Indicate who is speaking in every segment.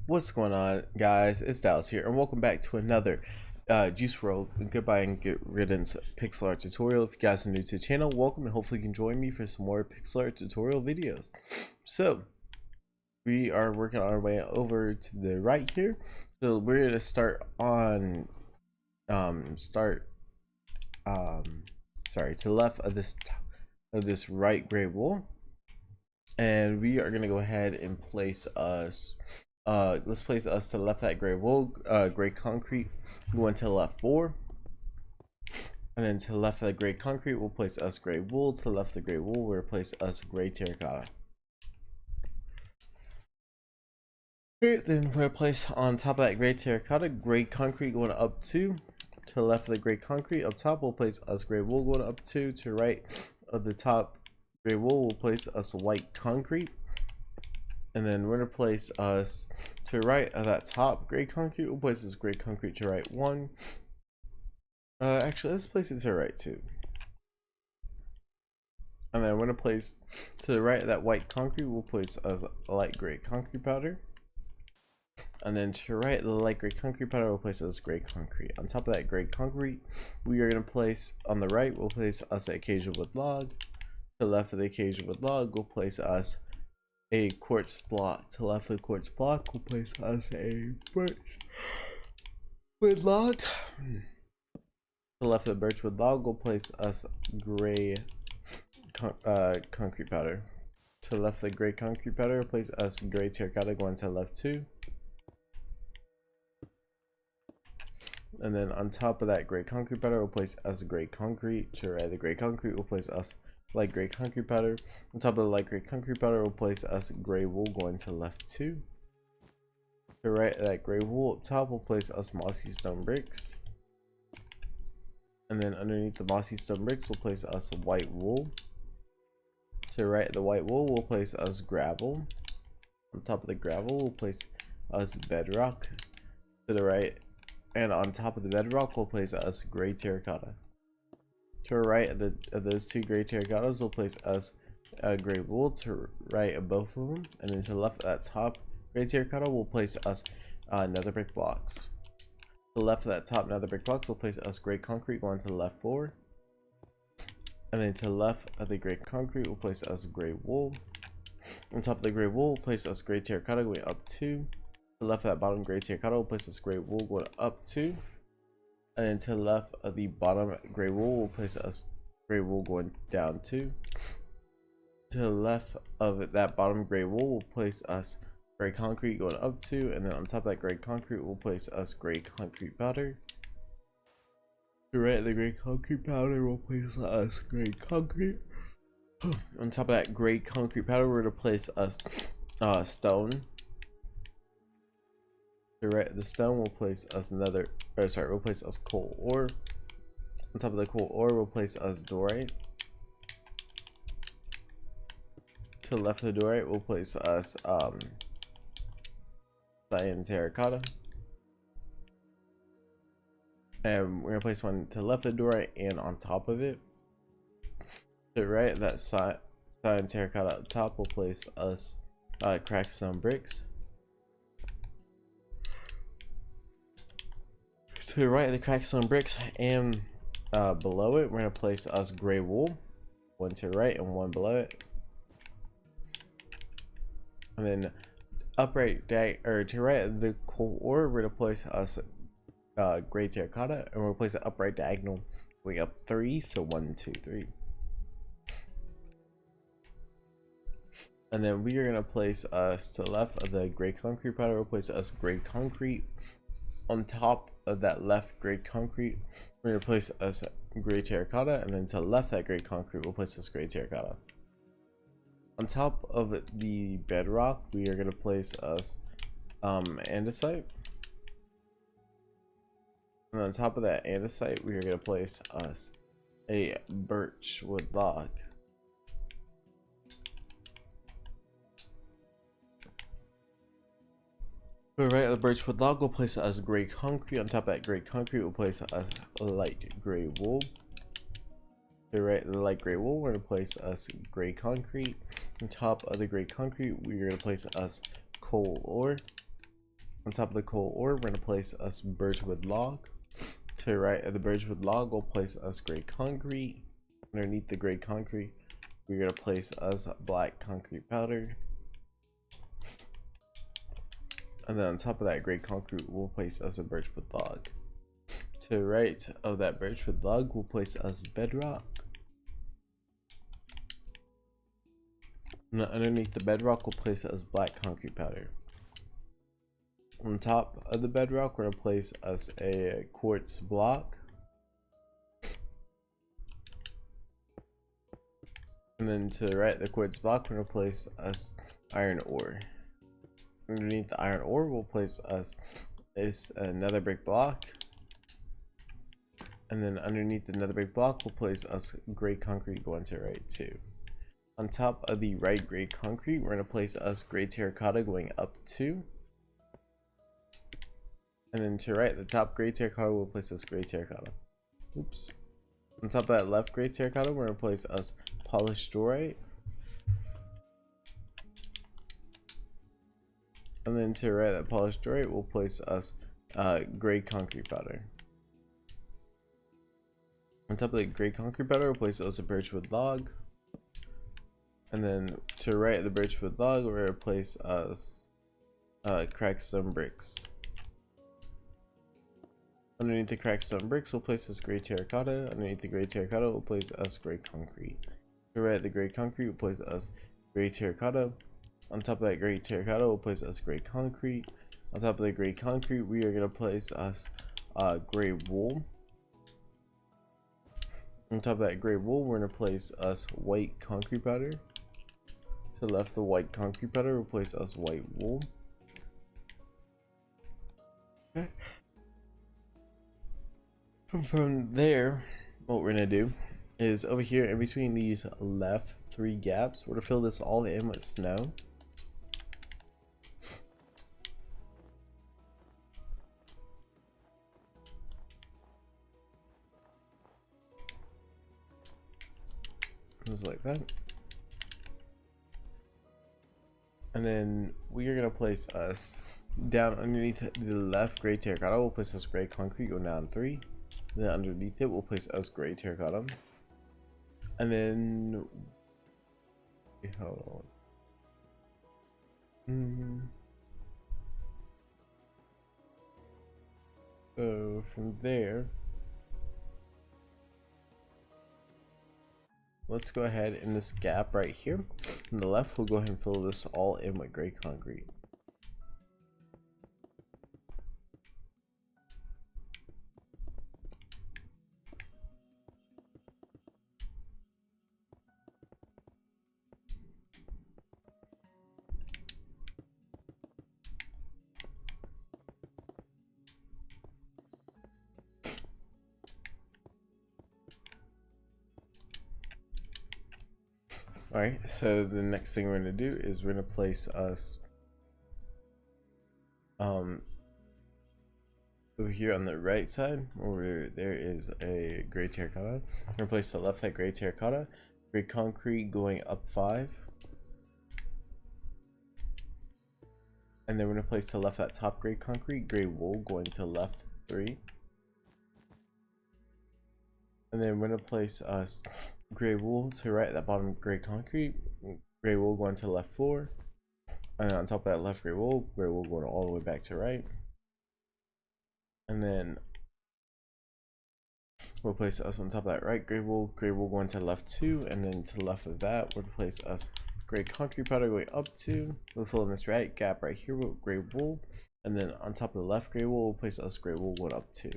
Speaker 1: What's going on, guys? It's Dallas here, and welcome back to another Juice WRLD Goodbye and Get Riddance pixel art tutorial. If you guys are new to the channel, welcome, and hopefully you can join me for some more pixel art tutorial videos. So we are working our way over to the right here. So we're gonna start on to the left of this right gray wool, and we are gonna go ahead and place us. Let's place us to the left that gray wool, gray concrete, going to the left 4, and then to the left of the gray concrete we'll place us gray wool. To the left of the gray wool we'll place us gray terracotta. Okay, then we're gonna place on top of that gray terracotta gray concrete going up 2. To the left of the gray concrete up top we'll place us gray wool going up 2. To the right of the top gray wool we'll place us white concrete. And then we're gonna place us to the right of that top gray concrete. We'll place this gray concrete to right 1. Actually, let's place it to the right 2. And then we're gonna place to the right of that white concrete. We'll place us a light gray concrete powder. And then to the right of the light gray concrete powder, we'll place us gray concrete. On top of that gray concrete, we are gonna place on the right. We'll place us a occasional wood log. To the left of the occasional wood log, we'll place us a quartz block. To the left of the quartz block we'll place us a birchwood log. To the left of the birchwood log we'll place us gray concrete powder. To the left of the gray concrete powder we'll place us gray terracotta going to the left 2. And then on top of that gray concrete powder we'll place us gray concrete. To the right of the gray concrete we'll place us light gray concrete powder. On top of the light gray concrete powder we'll place us gray wool going to left 2. To the right of that gray wool up top we'll place us mossy stone bricks. And then underneath the mossy stone bricks we'll place us white wool. To the right of the white wool we'll place us gravel. On top of the gravel we'll place us bedrock. To the right and on top of the bedrock we'll place us gray terracotta. To the right of those two gray terracottas we'll place us gray wool. To the right of both of them, and then to the left of that top gray terracotta we'll place us nether brick blocks. To the left of that top nether brick blocks we'll place us gray concrete going to the left 4. And then to the left of the gray concrete we'll place us gray wool. On top of the gray wool we'll place us gray terracotta going up 2. To the left of that bottom gray terracotta we'll place us gray wool going up 2. And then to the left of the bottom gray wool we'll place us gray wool going down 2. To the left of that bottom gray wool we'll place us gray concrete going up 2. And then on top of that gray concrete we'll place us gray concrete powder. To the right of the gray concrete powder we'll place us gray concrete. On top of that gray concrete powder we're going to place us stone. To the right of the stone we'll place us we'll place us coal ore. On top of the coal ore we'll place us dorite. To the left of the dorite we'll place us cyan terracotta. And we're gonna place one to the left of the dorite and on top of it. To the right of that cyan terracotta up top we'll place us cracked stone bricks. To the right of the cracked stone bricks and below it we're going to place us gray wool, one to the right and one below it. And then upright to the right of the coal ore we're going to place us gray terracotta, and we'll place it upright diagonal going up 3, so 1 2 3. And then we are going to place us to the left of the gray concrete powder. We'll place us gray concrete. On top of that left gray concrete we're going to place us gray terracotta, and then to the left of that gray concrete we'll place us gray terracotta. On top of the bedrock we are going to place us andesite, and on top of that andesite we are going to place us a birchwood log. To the right of the birchwood log we'll place us gray concrete. On top of that gray concrete we'll place us light gray wool. To the right of the light gray wool we're going to place us gray concrete. On top of the gray concrete we're going to place us coal ore. On top of the coal ore, we're gonna place us birchwood log. To the right of the birchwood log, we'll place us gray concrete. Underneath the gray concrete, we're gonna place us black concrete powder. And then on top of that gray concrete, we'll place us a birchwood log. To the right of that birchwood log, we'll place us bedrock. And then underneath the bedrock, we'll place us black concrete powder. On top of the bedrock, we're gonna place us a quartz block. And then to the right of the quartz block, we're gonna place us iron ore. Underneath the iron ore, we'll place us another brick block. And then underneath the nether brick block, we'll place us gray concrete going to the right too. On top of the right gray concrete, we're gonna place us gray terracotta going up 2. And then to the right, the top gray terracotta will place us gray terracotta. Oops. On top of that left gray terracotta, we're gonna place us polished dorite. And then to the right of that polished dorite, we'll place us gray concrete powder. On top of the gray concrete powder, we'll place us a birchwood log. And then to the right of the birchwood log, we're gonna place us cracked stone bricks. Underneath the cracked stone bricks, we'll place us gray terracotta. Underneath the gray terracotta, we'll place us gray concrete. To the right of the gray concrete, we'll place us gray terracotta. On top of that gray terracotta, we'll place us gray concrete. On top of the gray concrete, we are gonna place us gray wool. On top of that gray wool, we're gonna place us white concrete powder. To the left of the white concrete powder, we'll place us white wool. Okay. From there, what we're gonna do is over here in between these left 3 gaps, we're gonna fill this all in with snow. Just like that. And then we are gonna place us down underneath the left gray terracotta. We'll place us gray concrete, go down 3. Then underneath it, we'll place us gray terracotta. And then hold on. So from there, let's go ahead in this gap right here. On the left, we'll go ahead and fill this all in with gray concrete. Alright, so the next thing we're going to do is we're going to place us over here on the right side where there is a gray terracotta. We're going to place the left side gray terracotta, gray concrete going up 5. And then we're going to place to the left that top gray concrete, gray wool going to left 3. And then we're going to place us gray wool to right at the bottom gray concrete, gray wool going to left 4. And on top of that left gray wool going all the way back to right. And then we'll place us on top of that right gray wool going to left 2. And then to the left of that, we'll place us gray concrete powder going up 2. We'll fill in this right gap right here with gray wool. And then on top of the left gray wool, we'll place us gray wool going up 2.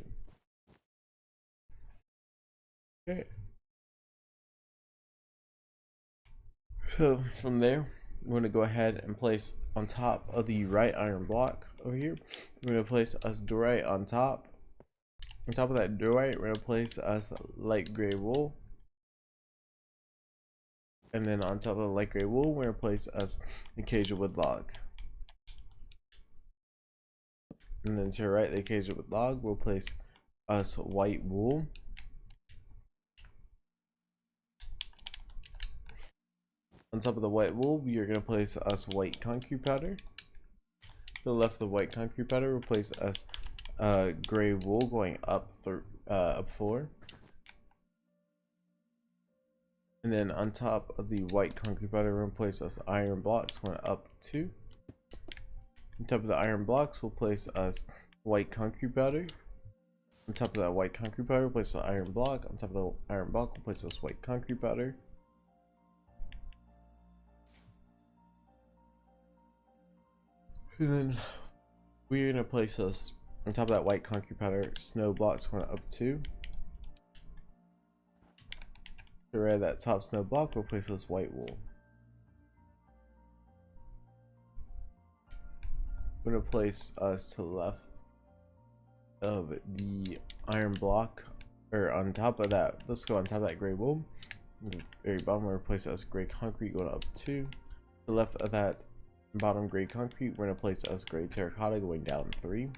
Speaker 1: Okay. So from there, we're going to go ahead and place on top of the right iron block over here. We're going to place us dorite on top. On top of that dorite, we're going to place us light gray wool. And then on top of the light gray wool, we're going to place us acacia wood log. And then to the right, the acacia wood log, we'll place us white wool. On top of the white wool, we are going to place us white concrete powder. the left of the white concrete powder will place us gray wool going up 4. And then on top of the white concrete powder, we're going to place us iron blocks going up 2. On top of the iron blocks, we'll place us white concrete powder. On top of that white concrete powder, we'll place the iron block. On top of the iron block, we'll place us white concrete powder. And then we're going to place us on top of that white concrete powder snow blocks going up 2. To right of that top snow block, we'll place this white wool. We're going to place us to the left of the iron block, or on top of that, let's go on top of that gray wool. At the very bottom, we're going to place us gray concrete going up 2. To the left of that bottom gray concrete, we're going to place us gray terracotta going down 3.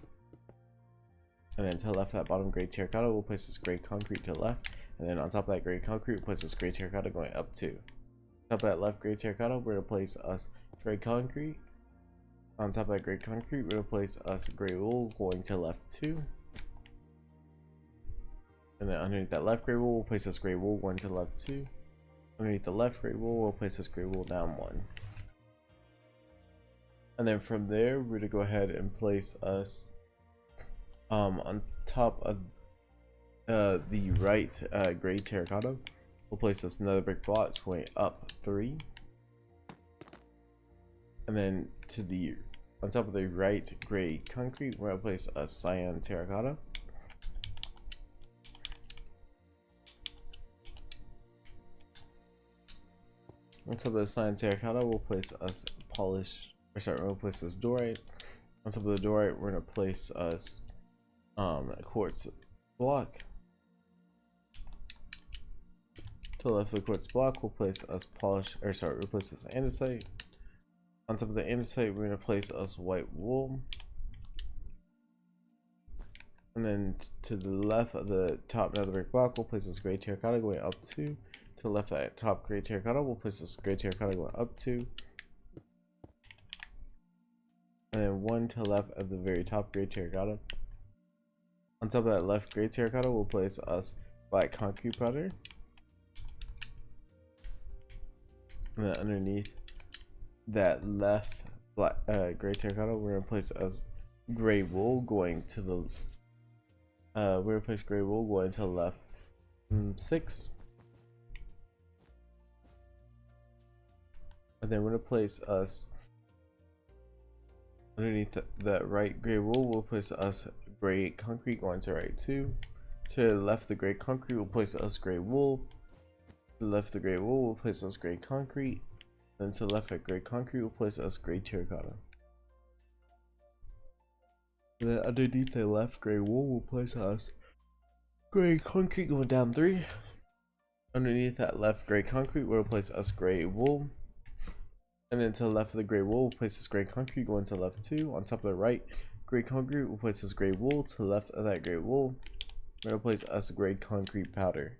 Speaker 1: And then to the left of that bottom gray terracotta, we'll place this gray concrete to the left. And then on top of that gray concrete, we'll place this gray terracotta going up 2. On top of that left gray terracotta, we're going to place us gray concrete. On top of that gray concrete, we're going to place us gray wool going to left 2. And then underneath that left gray wool, we'll place this gray wool going to left 2. Underneath the left gray wool, we'll place this gray wool down 1. And then from there, we're going to go ahead and place us on top of the right gray terracotta. We'll place this another brick blocks going up 3. And then to the on top of the right gray concrete, we're going to place a cyan terracotta. On top of the cyan terracotta, we'll place us we'll place this dorite. On top of the dorite, we're going to place us a quartz block. To the left of the quartz block, we'll place us we'll place this andesite. On top of the andesite, we're going to place us white wool. And then to the left of the top nether brick block, we'll place this gray terracotta going up 2. To the left of that top gray terracotta, we'll place this gray terracotta going up 2. And then 1 to the left of the very top gray terracotta. On top of that left gray terracotta, we'll place us black concrete powder. And then underneath that left black gray terracotta, we're gonna place us gray wool going to the we're gonna place gray wool going to the left 6. And then we're gonna place us underneath that right gray wool, we'll place us gray concrete going to right 2. To the left of the gray concrete, we'll place us gray wool. To the left of the gray wool, we'll place us gray concrete. Then to the left of gray concrete, we'll place us gray terracotta. And then underneath the left gray wool, we'll place us gray concrete going down 3. Underneath that left gray concrete, we'll place us gray wool. And then to the left of the gray wool, we'll place this gray concrete going to the left 2. On top of the right gray concrete, we'll place this gray wool. To the left of that gray wool, we're going to place us gray concrete powder.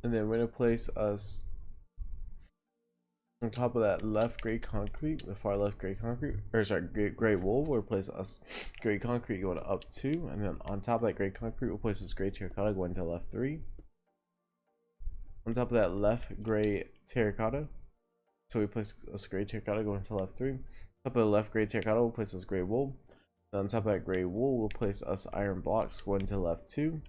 Speaker 1: And then we're going to place us on top of that left gray concrete, the far left gray concrete, or sorry, gray wool, we'll place us gray concrete going up 2. And then on top of that gray concrete, we'll place this gray terracotta going to the left 3. On top of that left gray terracotta, so we place this gray terracotta going to the left 3. On top of the left gray terracotta, we'll place this gray wool. Then on top of that gray wool, we'll place us iron blocks going to the left 2.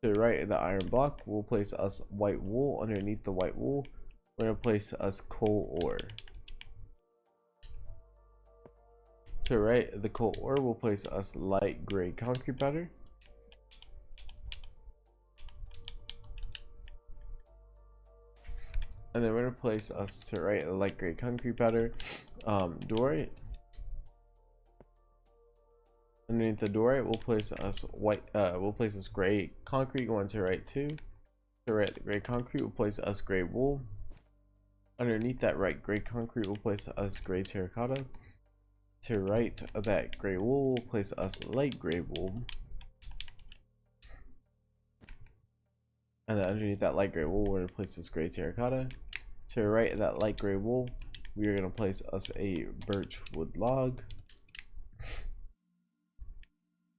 Speaker 1: To the right of the iron block, we'll place us white wool. Underneath the white wool, we're going to place us coal ore. To the right of the coal ore, we'll place us light gray concrete powder. And then we're going to place us to the right of the light gray concrete powder dorite. Underneath the dorite, we'll place us we'll place this gray concrete going to the right 2. To the right of the gray concrete, we'll place us gray wool. Underneath that right gray concrete, we'll place us gray terracotta. To the right of that gray wool, we'll place us light gray wool. And then underneath that light gray wool, we're gonna place this gray terracotta. To the right of that light gray wool, we are gonna place us a birch wood log.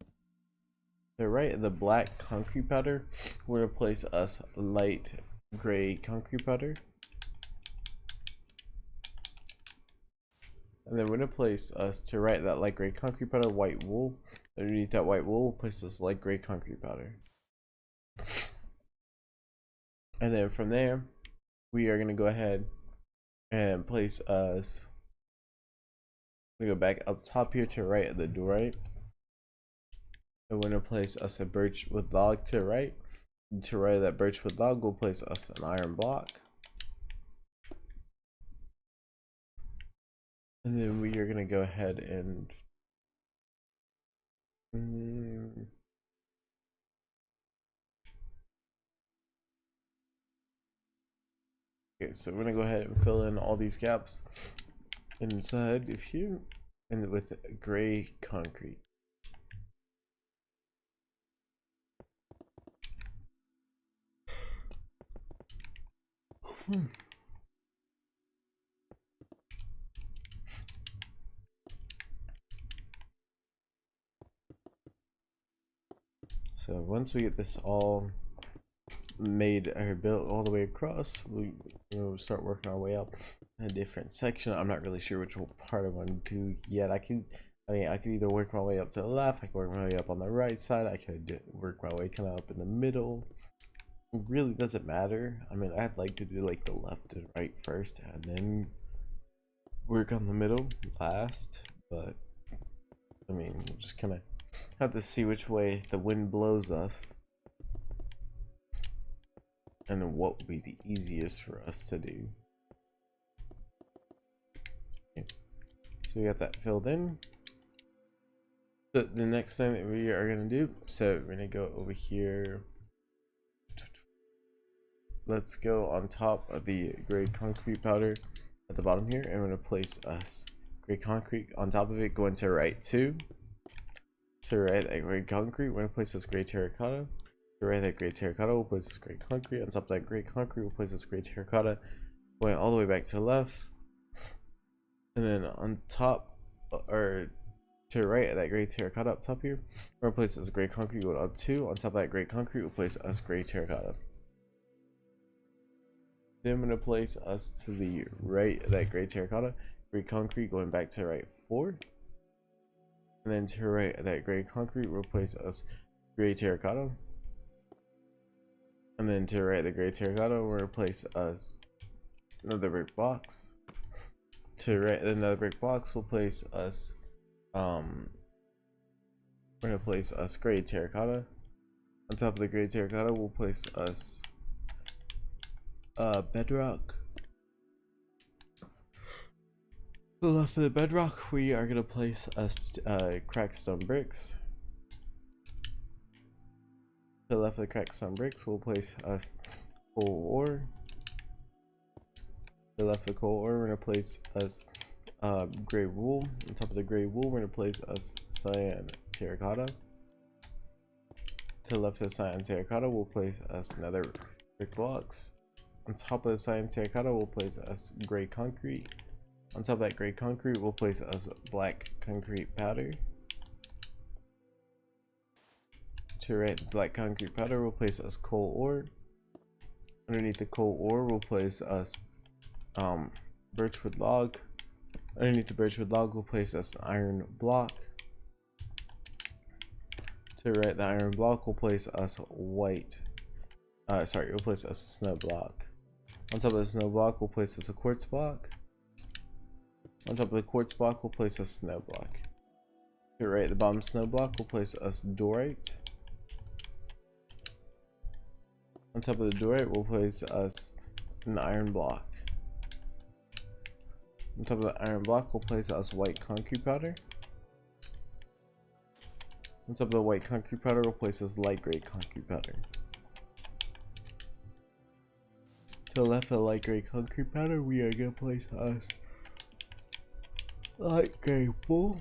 Speaker 1: To the right of the black concrete powder, we're gonna place us light gray concrete powder. And then we're gonna place us to the right of that light gray concrete powder white wool. Underneath that white wool, we'll place this light gray concrete powder. And then from there, we are gonna go ahead and place us. We go back up top here to the right of the door, right? And we're gonna place us a birch wood log to the right. And to the right of that birch wood log, we'll place us an iron block. And then we are gonna go ahead and okay, so we're gonna go ahead and fill in all these gaps inside of here and with gray concrete. So once we get this all made or built all the way across, we'll start working our way up in a different section. I'm not really sure which part I want to do yet. I could either work my way up to the left, I could work my way up on the right side, I could work my way kind of up in the middle. It really doesn't matter. I mean, I'd like to do like the left and right first and then work on the middle last, but I mean, we'll just kind of have to see which way the wind blows us and then what would be the easiest for us to do. Okay. So we got that filled in. So the next thing that we are going to do, so we're going to go over here. Let's go on top of the gray concrete powder at the bottom here, and we're going to place us gray concrete on top of it, going to right 2. To the right that gray concrete, we're going to place this gray terracotta. To the right that gray terracotta, we'll place this gray concrete. On top of that gray concrete, we'll place this gray terracotta. Going all the way back to the left. And then on top, or to the right of that gray terracotta up top here, we're going to place this gray concrete going up 2. On top of that gray concrete, we'll place us gray terracotta. Then I'm going to place us to the right of that gray terracotta, gray concrete going back to the right 4. And then to the right of that gray concrete, we'll place us gray terracotta. And then to the right of the gray terracotta, we'll replace us another brick box. To the right of another brick box, we'll place us we're gonna place us gray terracotta. On top of the gray terracotta, we'll place us bedrock. To the left of the bedrock, we are gonna place us cracked stone bricks. To the left of the cracked stone bricks, we'll place us coal ore. To the left of the coal ore, we're gonna place us gray wool. On top of the gray wool, we're gonna place us cyan terracotta. To the left of the cyan terracotta, we'll place us another brick blocks. On top of the cyan terracotta, we'll place us gray concrete. On top of that gray concrete, we'll place us black concrete powder. To the right, the black concrete powder, we'll place us coal ore. Underneath the coal ore, we'll place us birchwood log. Underneath the birchwood log, we'll place us an iron block. To the right, the iron block will place us we'll place us a snow block. On top of the snow block, we'll place us a quartz block. On top of the quartz block, we'll place a snow block. To the right, the bottom snow block, we'll place us dorite. On top of the dorite, we'll place us an iron block. On top of the iron block, we'll place us white concrete powder. On top of the white concrete powder, we'll place us light gray concrete powder. To the left of the light gray concrete powder, we are gonna place us light gray wool.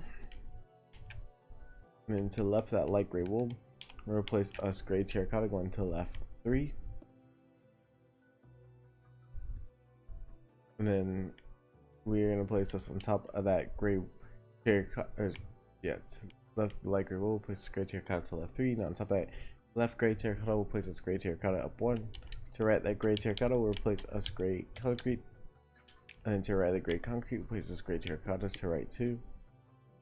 Speaker 1: And then to the left of that light gray wool, we're gonna place us gray terracotta going to the left 3. And then we're gonna place this on top of that gray terracotta. Yeah, left light gray wool, we'll place this gray terracotta to left 3. Now on top of that left gray terracotta, we'll place this gray terracotta up 1. To right that gray terracotta, we'll place us gray concrete. And then to right the gray concrete, we'll place this gray terracotta to right 2.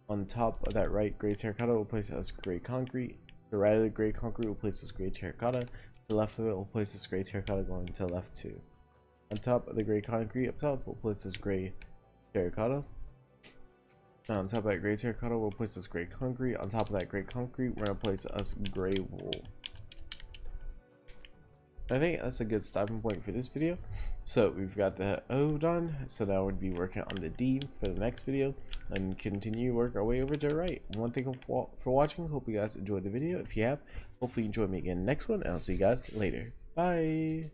Speaker 1: On top of that right gray terracotta, we'll place us gray concrete. To the right of the gray concrete, we'll place this gray terracotta. To the left of it, we'll place this gray terracotta going to left 2. On top of the gray concrete up top, we'll place this gray terracotta. On top of that gray terracotta, we'll place this gray concrete. On top of that gray concrete, we're gonna place us gray wool. I think that's a good stopping point for this video. So we've got the O done. So now we'd be working on the D for the next video and continue work our way over to the right. One thing for watching. Hope you guys enjoyed the video. If you have, hopefully you enjoy me again next one. And I'll see you guys later. Bye.